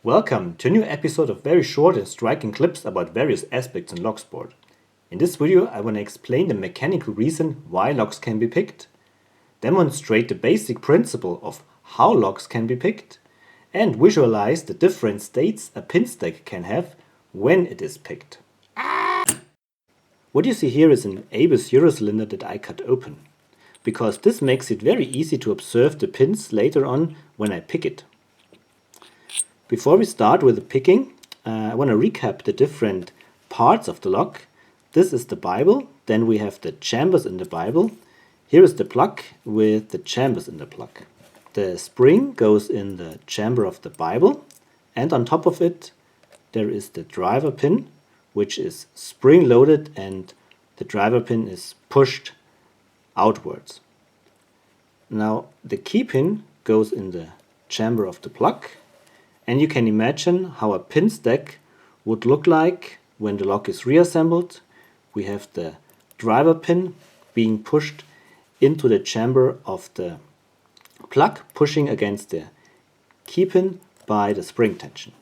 Welcome to a new episode of very short and striking clips about various aspects in lock sport. In this video I want to explain the mechanical reason why locks can be picked, demonstrate the basic principle of how locks can be picked, and visualize the different states a pin stack can have when it is picked. What you see here is an ABUS Eurocylinder that I cut open, because this makes it very easy to observe the pins later on when I pick it. Before we start with the picking, I want to recap the different parts of the lock. This is the Bible, then we have the chambers in the Bible. Here is the plug with the chambers in the plug. The spring goes in the chamber of the Bible, and on top of it there is the driver pin, which is spring loaded and the driver pin is pushed outwards. Now the key pin goes in the chamber of the plug, and you can imagine how a pin stack would look like when the lock is reassembled. We have the driver pin being pushed into the chamber of the plug, pushing against the key pin by the spring tension.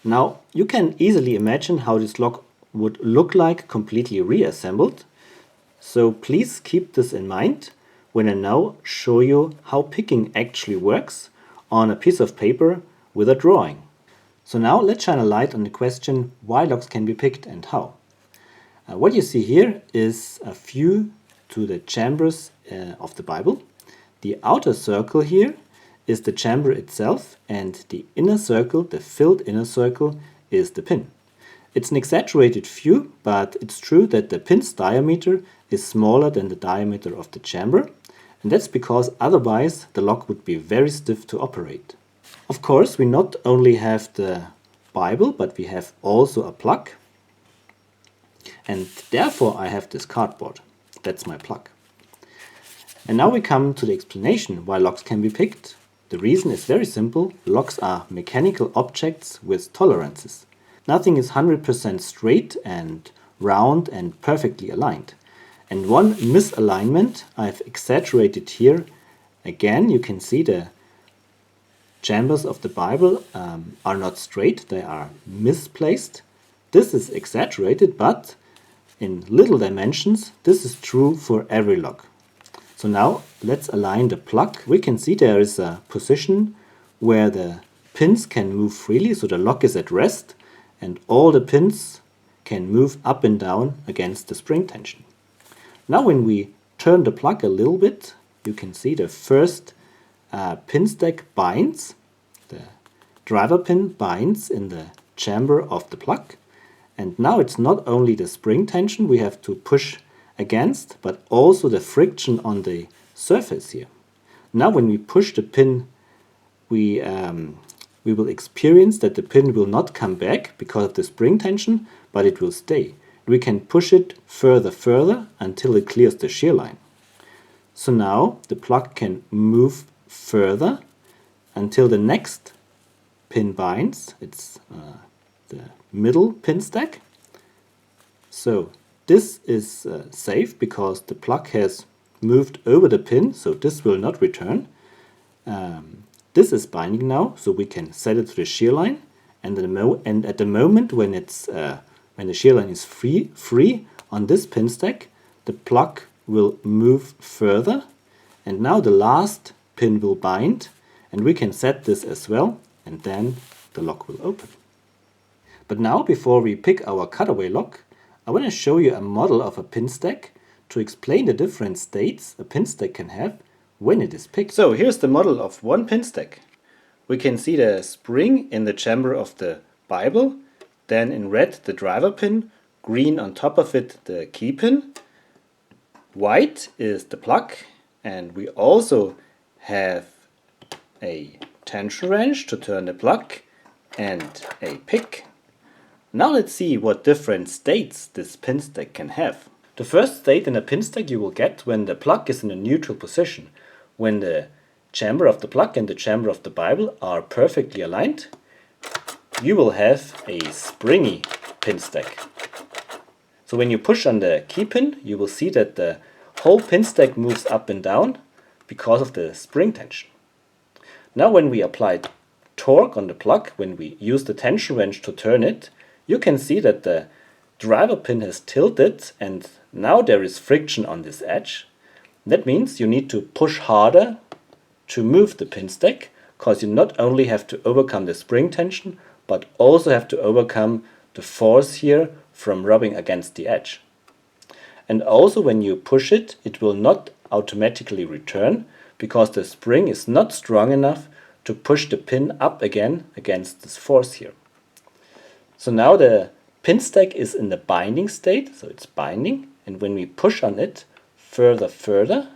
Now you can easily imagine how this lock would look like completely reassembled, so please keep this in mind when I now show you how picking actually works on a piece of paper with a drawing. So now let's shine a light on the question why locks can be picked and how. What you see here is a view to the chambers of the Bible. The outer circle here is the chamber itself, and the inner circle, the filled inner circle, is the pin. It's an exaggerated view, but it's true that the pin's diameter is smaller than the diameter of the chamber, and that's because otherwise the lock would be very stiff to operate. Of course, we not only have the Bible, but we have also a plug, and therefore I have this cardboard. That's my plug. And now we come to the explanation why locks can be picked. The reason is very simple. Locks are mechanical objects with tolerances. Nothing is 100% straight and round and perfectly aligned. And one misalignment I've exaggerated here. Again, you can see the chambers of the Bible are not straight, they are misplaced. This is exaggerated, but in little dimensions, this is true for every lock. So now let's align the plug. We can see there is a position where the pins can move freely, so the lock is at rest, and all the pins can move up and down against the spring tension. Now when we turn the plug a little bit, you can see the first pin stack binds. The driver pin binds in the chamber of the plug, and now it's not only the spring tension we have to push against, but also the friction on the surface here. Now when we push the pin, we will experience that the pin will not come back because of the spring tension, but it will stay. We can push it further until it clears the shear line. So now the plug can move further until the next pin binds. It's the middle pin stack. So this is safe because the plug has moved over the pin, so this will not return. This is binding now, so we can set it to the shear line, and at the moment when the shear line is free on this pin stack, the plug will move further, and now the last pin will bind, and we can set this as well, and then the lock will open. But now, before we pick our cutaway lock, I want to show you a model of a pin stack to explain the different states a pin stack can have when it is picked. So here's the model of one pin stack. We can see the spring in the chamber of the Bible, then in red the driver pin, green on top of it the key pin, white is the plug, and we also have a tension wrench to turn the plug and a pick. Now let's see what different states this pin stack can have. The first state in a pin stack you will get when the plug is in a neutral position, when the chamber of the plug and the chamber of the Bible are perfectly aligned. You will have a springy pin stack. So when you push on the key pin, you will see that the whole pin stack moves up and down because of the spring tension. Now when we apply torque on the plug, when we use the tension wrench to turn it, you can see that the driver pin has tilted and now there is friction on this edge. That means you need to push harder to move the pin stack, because you not only have to overcome the spring tension, but also have to overcome the force here from rubbing against the edge. And also when you push it, it will not automatically return, because the spring is not strong enough to push the pin up again against this force here. So now the pin stack is in the binding state, so it's binding, and when we push on it further,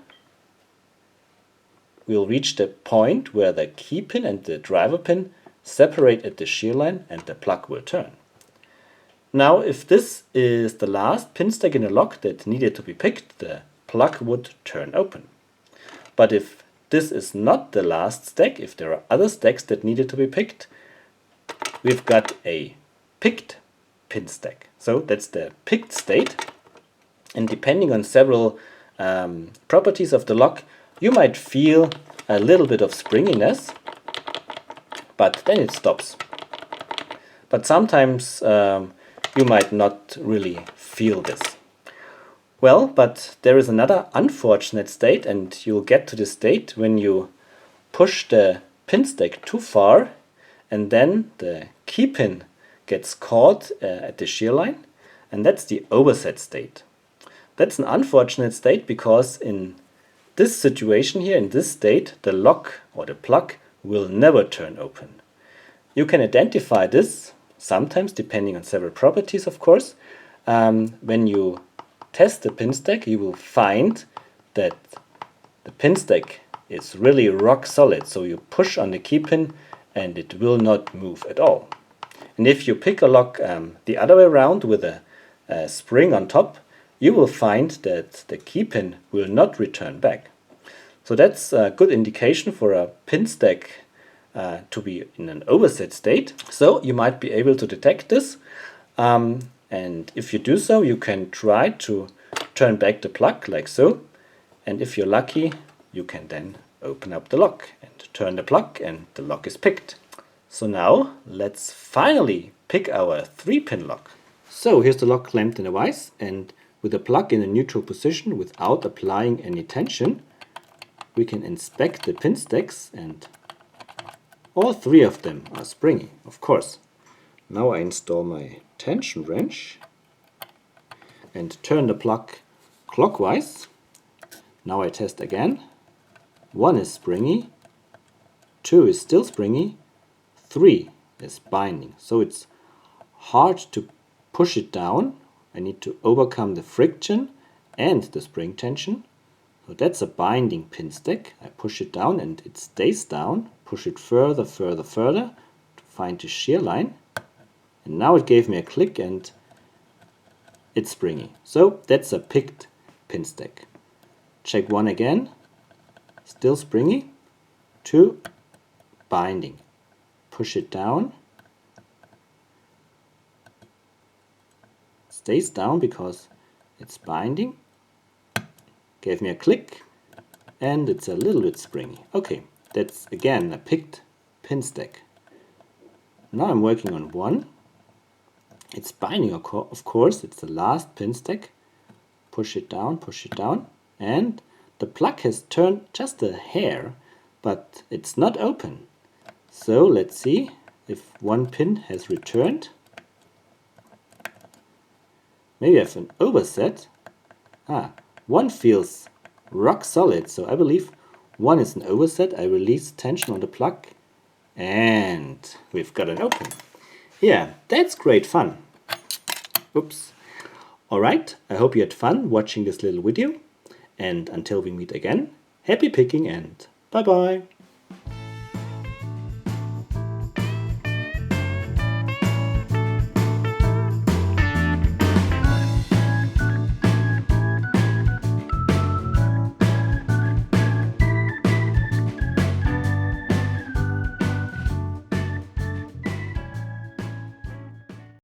we'll reach the point where the key pin and the driver pin separate at the shear line and the plug will turn. Now if this is the last pin stack in a lock that needed to be picked, the plug would turn open. But if this is not the last stack, if there are other stacks that needed to be picked, we've got a picked pin stack. So that's the picked state, and depending on several properties of the lock, you might feel a little bit of springiness, but then it stops. But sometimes you might not really feel this. Well, but there is another unfortunate state, and you'll get to the state when you push the pin stack too far and then the key pin gets caught at the shear line, and that's the overset state. That's an unfortunate state because in this situation here, in this state, the lock or the plug will never turn open. You can identify this sometimes, depending on several properties, of course. When you test the pin stack, you will find that the pin stack is really rock solid. So you push on the key pin and it will not move at all. And if you pick a lock the other way around with a spring on top, you will find that the key pin will not return back. So that's a good indication for a pin stack to be in an overset state. So you might be able to detect this. And if you do so, you can try to turn back the plug like so. And if you're lucky, you can then open up the lock and turn the plug and the lock is picked. So now let's finally pick our 3-pin lock. So here's the lock clamped in a vise, and with the plug in a neutral position without applying any tension, we can inspect the pin stacks, and all 3 of them are springy, of course. Now I install my tension wrench and turn the plug clockwise. Now I test again. 1 is springy, 2 is still springy, 3 is binding. So it's hard to push it down. I need to overcome the friction and the spring tension. So that's a binding pin stack. I push it down and it stays down. Push it further to find the shear line. And now it gave me a click and it's springy. So that's a picked pin stack. Check 1 again. Still springy. 2, binding. Push it down. Stays down because it's binding. Gave me a click and it's a little bit springy. Okay, that's again a picked pin stack. Now I'm working on 1. It's binding, of course, it's the last pin stack. Push it down, and the plug has turned just a hair, but it's not open. So let's see if 1 pin has returned. Maybe I have an overset. 1 feels rock solid, so I believe 1 is an overset. I release tension on the plug and we've got an open. Yeah, that's great fun. Oops. Alright, I hope you had fun watching this little video, and until we meet again, happy picking and bye bye.